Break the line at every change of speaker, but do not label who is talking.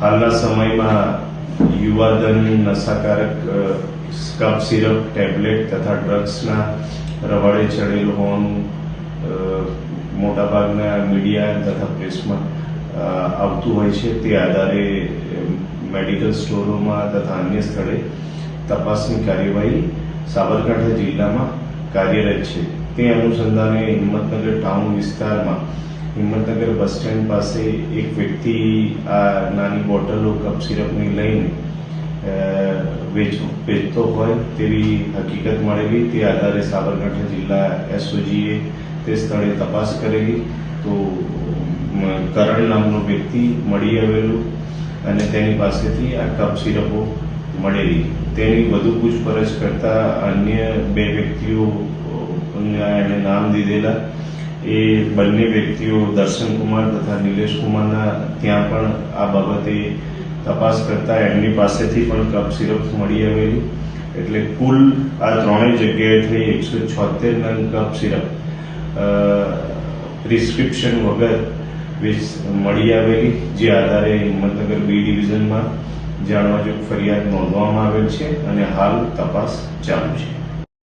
હાલના સમયમાં યુવાધન નશાકારક કફ syrup, tablet તથા ડ્રગ્સના રવાડે ચડેલ હોવાનું મોટાભાગના મીડિયા તથા પ્રેસમાં આવતું હોય છે. તે આધારે મેડિકલ સ્ટોરોમાં તથા અન્ય સ્થળે તપાસની કાર્યવાહી સાબરકાંઠા જિલ્લામાં કાર્યરત છે. તે અનુસંધાને હિંમતનગર ટાઉન વિસ્તારમાં હિંમતનગર બસ સ્ટેન્ડ પાસે એક વ્યક્તિ આ નાની બોટલો કફ સિરપની લઈને વેચતો હોય તેવી હકીકત મળેલી. તે આધારે સાબરકાંઠા જિલ્લા એસઓજીએ તે સ્થળે તપાસ કરેલી તો કરણ નામનો વ્યક્તિ મળી આવેલું અને તેની પાસેથી આ કફ સિરપો મળેલી. તેની વધુ પૂછપરછ કરતા અન્ય બે વ્યક્તિઓ એને નામ દીધેલા. એ બંને વ્યક્તિઓ દર્શનકુમાર તથા નિલેશકુમારના ત્યાં પણ આ બાબતે તપાસ કરતા એમની પાસેથી પણ કફ સિરપ મળી આવેલી. એટલે કુલ આ ત્રણેય જગ્યાએથી 176 નંગ કફ સિરપ પ્રિસ્ક્રિપ્શન વગર મળી આવેલી, જે આધારે હિંમતનગર બી ડિવિઝનમાં જાણવાજોગ ફરિયાદ નોંધવામાં આવેલ છે અને હાલ તપાસ ચાલુ છે.